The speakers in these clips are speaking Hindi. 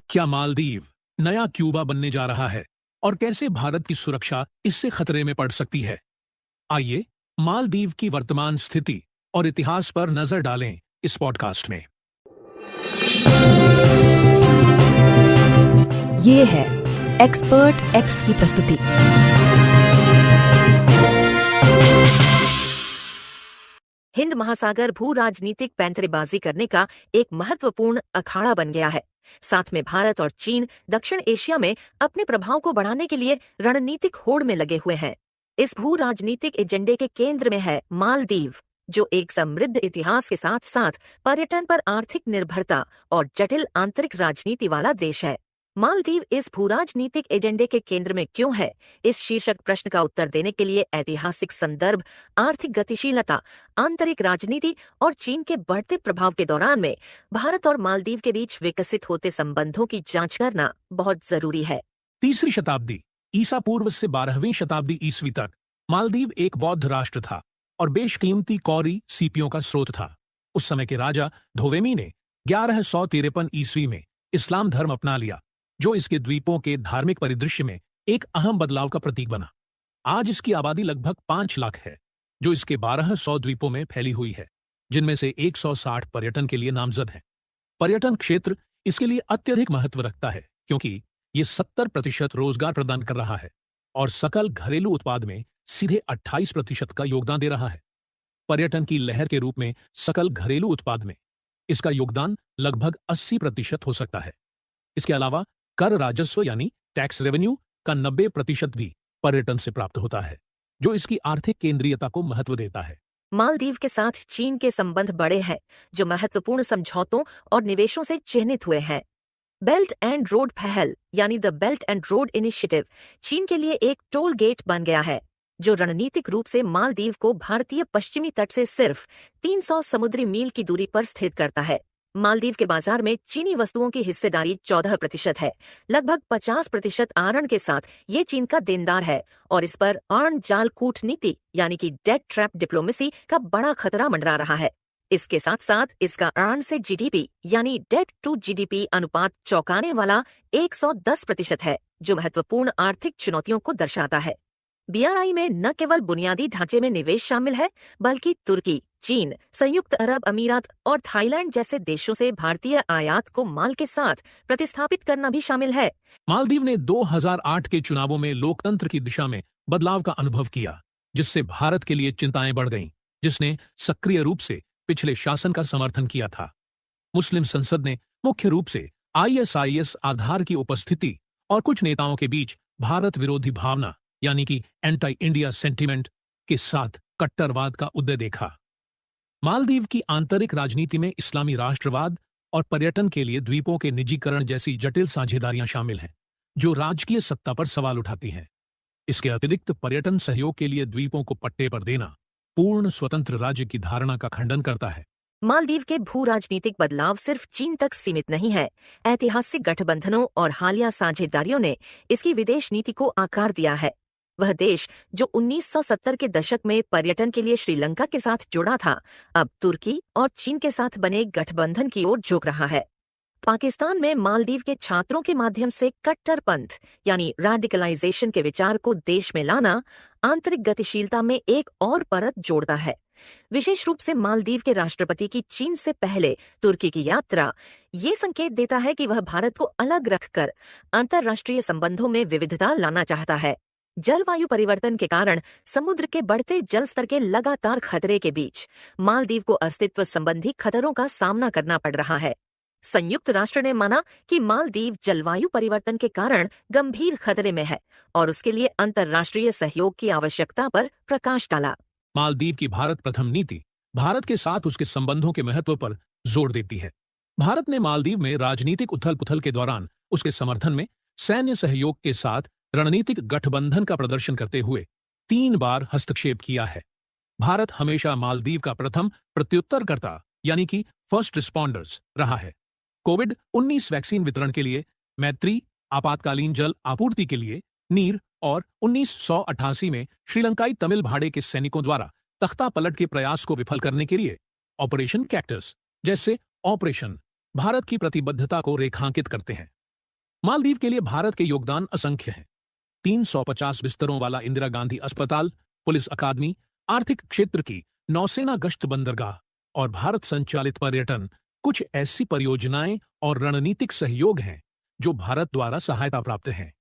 क्या मालदीव नया क्यूबा बनने जा रहा है और कैसे भारत की सुरक्षा इससे खतरे में पड़ सकती है? आइए मालदीव की वर्तमान स्थिति और इतिहास पर नजर डालें इस पॉडकास्ट में। ये है एक्सपर्ट एक्स की प्रस्तुति। हिंद महासागर भू राजनीतिक पैंतरेबाजी करने का एक महत्वपूर्ण अखाड़ा बन गया है। साथ में भारत और चीन दक्षिण एशिया में अपने प्रभाव को बढ़ाने के लिए रणनीतिक होड़ में लगे हुए हैं। इस भू राजनीतिक एजेंडे के केंद्र में है मालदीव, जो एक समृद्ध इतिहास के साथ साथ पर्यटन पर आर्थिक निर्भरता और जटिल आंतरिक राजनीति वाला देश है। मालदीव इस भूराजनीतिक एजेंडे के केंद्र में क्यों है? इस शीर्षक प्रश्न का उत्तर देने के लिए ऐतिहासिक संदर्भ, आर्थिक गतिशीलता, आंतरिक राजनीति और चीन के बढ़ते प्रभाव के दौरान में भारत और मालदीव के बीच विकसित होते संबंधों की जांच करना बहुत जरूरी है। 3री शताब्दी ईसा पूर्व से 12वीं शताब्दी ईस्वी तक मालदीव एक बौद्ध राष्ट्र था और बेशकीमती कौरी सीपियों का स्रोत था। उस समय के राजा धोवेमी ने 1153 ईस्वी में इस्लाम धर्म अपना लिया, जो इसके द्वीपों के धार्मिक परिदृश्य में एक अहम बदलाव का प्रतीक बना। आज इसकी आबादी लगभग 5 लाख है, जो इसके 1200 द्वीपों में फैली हुई है, जिनमें से 160 पर्यटन के लिए नामजद हैं। पर्यटन क्षेत्र इसके लिए अत्यधिक महत्व रखता है, क्योंकि ये 70% रोजगार प्रदान कर रहा है और सकल घरेलू उत्पाद में सीधे 28% का योगदान दे रहा है। पर्यटन की लहर के रूप में सकल घरेलू उत्पाद में इसका योगदान लगभग 80% हो सकता है। इसके अलावा कर राजस्व यानी टैक्स रेवेन्यू का 90% भी पर्यटन से प्राप्त होता है, जो इसकी आर्थिक केंद्रीयता को महत्व देता है। मालदीव के साथ चीन के संबंध बड़े हैं, जो महत्वपूर्ण समझौतों और निवेशों से चिन्हित हुए हैं। बेल्ट एंड रोड पहल यानी the belt and road initiative चीन के लिए एक टोल गेट बन गया है, जो रणनीतिक रूप से मालदीव को भारतीय पश्चिमी तट से सिर्फ 300 समुद्री मील की दूरी पर स्थित करता है। मालदीव के बाजार में चीनी वस्तुओं की हिस्सेदारी 14% है। लगभग 50% आरण के साथ ये चीन का देनदार है और इस पर आरण जाल कूटनीति यानी कि डेट ट्रैप डिप्लोमेसी का बड़ा खतरा मंडरा रहा है। इसके साथ साथ इसका आरण से जीडीपी यानी डेट टू जीडीपी अनुपात चौंकाने वाला 110% है, जो महत्वपूर्ण आर्थिक चुनौतियों को दर्शाता है। बीआरआई में न केवल बुनियादी ढांचे में निवेश शामिल है, बल्कि तुर्की, चीन, संयुक्त अरब अमीरात और थाईलैंड जैसे देशों से भारतीय आयात को माल के साथ प्रतिस्थापित करना भी शामिल है। मालदीव ने 2008 के चुनावों में लोकतंत्र की दिशा में बदलाव का अनुभव किया, जिससे भारत के लिए चिंताएं बढ़ गईं, जिसने सक्रिय रूप से पिछले शासन का समर्थन किया था। मुस्लिम संसद ने मुख्य रूप से आईएसआईएस आधार की उपस्थिति और कुछ नेताओं के बीच भारत विरोधी भावना यानी कि एंटी इंडिया सेंटिमेंट के साथ कट्टरवाद का उदय देखा। मालदीव की आंतरिक राजनीति में इस्लामी राष्ट्रवाद और पर्यटन के लिए द्वीपों के निजीकरण जैसी जटिल साझेदारियां शामिल हैं, जो राजकीय सत्ता पर सवाल उठाती हैं। इसके अतिरिक्त पर्यटन सहयोग के लिए द्वीपों को पट्टे पर देना पूर्ण स्वतंत्र राज्य की धारणा का खंडन करता है। मालदीव के भू राजनीतिक बदलाव सिर्फ चीन तक सीमित नहीं है। ऐतिहासिक गठबंधनों और हालिया साझेदारियों ने इसकी विदेश नीति को आकार दिया है। वह देश जो 1970 के दशक में पर्यटन के लिए श्रीलंका के साथ जुड़ा था, अब तुर्की और चीन के साथ बने गठबंधन की ओर झुक रहा है। पाकिस्तान में मालदीव के छात्रों के माध्यम से कट्टरपंथ यानी रेडिकलाइजेशन के विचार को देश में लाना आंतरिक गतिशीलता में एक और परत जोड़ता है। विशेष रूप से मालदीव के राष्ट्रपति की चीन से पहले तुर्की की यात्रा ये संकेत देता है कि वह भारत को अलग रखकर अंतर्राष्ट्रीय संबंधों में विविधता लाना चाहता है। जलवायु परिवर्तन के कारण समुद्र के बढ़ते जल स्तर के लगातार खतरे के बीच मालदीव को अस्तित्व संबंधी खतरों का सामना करना पड़ रहा है। संयुक्त राष्ट्र ने माना कि मालदीव जलवायु परिवर्तन के कारण गंभीर खतरे में है और उसके लिए अंतर्राष्ट्रीय सहयोग की आवश्यकता पर प्रकाश डाला। मालदीव की भारत प्रथम नीति भारत के साथ उसके संबंधों के महत्व पर जोर देती है। भारत ने मालदीव में राजनीतिक उथल-पुथल के दौरान उसके समर्थन में सैन्य सहयोग के साथ रणनीतिक गठबंधन का प्रदर्शन करते हुए 3 बार हस्तक्षेप किया है। भारत हमेशा मालदीव का प्रथम प्रत्युत्तरकर्ता यानी कि फर्स्ट रिस्पॉन्डर्स रहा है। कोविड-19 वैक्सीन वितरण के लिए मैत्री, आपातकालीन जल आपूर्ति के लिए नीर और 1988 में श्रीलंकाई तमिल भाड़े के सैनिकों द्वारा तख्ता पलट के प्रयास को विफल करने के लिए ऑपरेशन कैक्टस जैसे ऑपरेशन भारत की प्रतिबद्धता को रेखांकित करते हैं। मालदीव के लिए भारत के योगदान असंख्य हैं। 350 बिस्तरों वाला इंदिरा गांधी अस्पताल, पुलिस अकादमी, आर्थिक क्षेत्र की नौसेना गश्त बंदरगाह और भारत संचालित पर्यटन कुछ ऐसी परियोजनाएं और रणनीतिक सहयोग हैं जो भारत द्वारा सहायता प्राप्त हैं।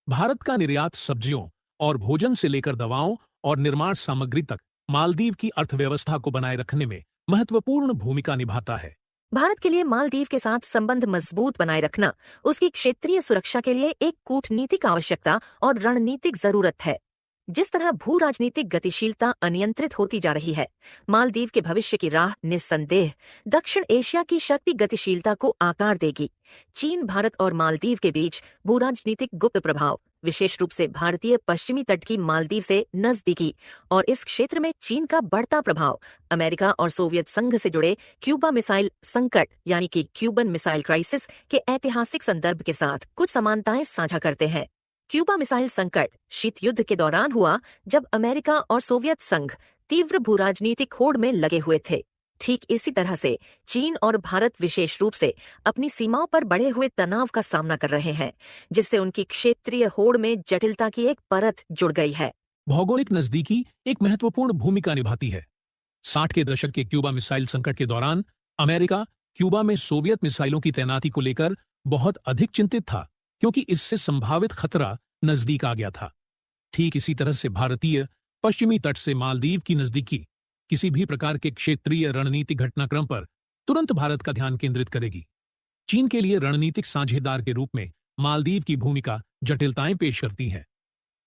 भारत का निर्यात सब्जियों और भोजन से लेकर दवाओं और निर्माण सामग्री तक मालदीव की अर्थव्यवस्था को बनाए रखने में महत्वपूर्ण भूमिका निभाता है। भारत के लिए मालदीव के साथ संबंध मजबूत बनाए रखना उसकी क्षेत्रीय सुरक्षा के लिए एक कूटनीतिक आवश्यकता और रणनीतिक जरूरत है। जिस तरह भू राजनीतिक गतिशीलता अनियंत्रित होती जा रही है, मालदीव के भविष्य की राह निस्संदेह दक्षिण एशिया की शक्ति गतिशीलता को आकार देगी। चीन, भारत और मालदीव के बीच भू राजनीतिक गुप्त प्रभाव, विशेष रूप से भारतीय पश्चिमी तट की मालदीव से नजदीकी और इस क्षेत्र में चीन का बढ़ता प्रभाव, अमेरिका और सोवियत संघ से जुड़े क्यूबा मिसाइल संकट यानी कि क्यूबन मिसाइल क्राइसिस के ऐतिहासिक संदर्भ के साथ कुछ समानताएं साझा करते हैं। क्यूबा मिसाइल संकट शीत युद्ध के दौरान हुआ, जब अमेरिका और सोवियत संघ तीव्र भूराजनीतिक होड़ में लगे हुए थे। ठीक इसी तरह से चीन और भारत विशेष रूप से अपनी सीमाओं पर बढ़े हुए तनाव का सामना कर रहे हैं, जिससे उनकी क्षेत्रीय होड़ में जटिलता की एक परत जुड़ गई है। भौगोलिक नजदीकी एक महत्वपूर्ण भूमिका निभाती है। 60 के दशक के क्यूबा मिसाइल संकट के दौरान अमेरिका क्यूबा में सोवियत मिसाइलों की तैनाती को लेकर बहुत अधिक चिंतित था, क्योंकि इससे संभावित खतरा नजदीक आ गया था। ठीक इसी तरह से भारतीय पश्चिमी तट से मालदीव की नजदीकी किसी भी प्रकार के क्षेत्रीय रणनीतिक घटनाक्रम पर तुरंत भारत का ध्यान केंद्रित करेगी। चीन के लिए रणनीतिक साझेदार के रूप में मालदीव की भूमिका जटिलताएं पेश करती है।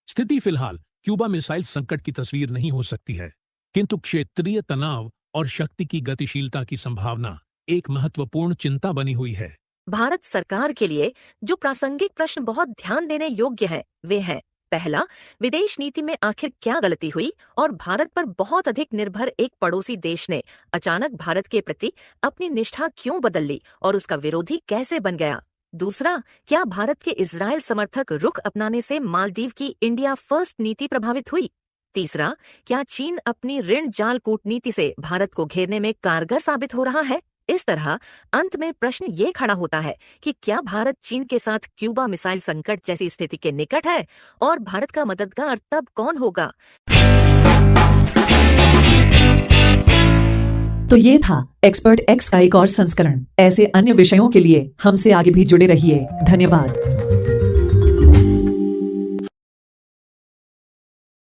स्थिति फिलहाल क्यूबा मिसाइल संकट की तस्वीर नहीं हो सकती है, किंतु क्षेत्रीय तनाव और शक्ति की गतिशीलता की संभावना एक महत्वपूर्ण चिंता बनी हुई है। भारत सरकार के लिए जो प्रासंगिक प्रश्न बहुत ध्यान देने योग्य है, वे हैं: पहला, विदेश नीति में आखिर क्या गलती हुई और भारत पर बहुत अधिक निर्भर एक पड़ोसी देश ने अचानक भारत के प्रति अपनी निष्ठा क्यों बदल ली और उसका विरोधी कैसे बन गया? दूसरा, क्या भारत के इजरायल समर्थक रुख अपनाने से मालदीव की इंडिया फर्स्ट नीति प्रभावित हुई? तीसरा, क्या चीन अपनी ऋण जाल कूटनीति से भारत को घेरने में कारगर साबित हो रहा है? इस तरह अंत में प्रश्न ये खड़ा होता है कि क्या भारत चीन के साथ क्यूबा मिसाइल संकट जैसी स्थिति के निकट है, और भारत का मददगार तब कौन होगा? तो ये था एक्सपर्ट एक्स का एक और संस्करण। ऐसे अन्य विषयों के लिए हमसे आगे भी जुड़े रहिए। धन्यवाद।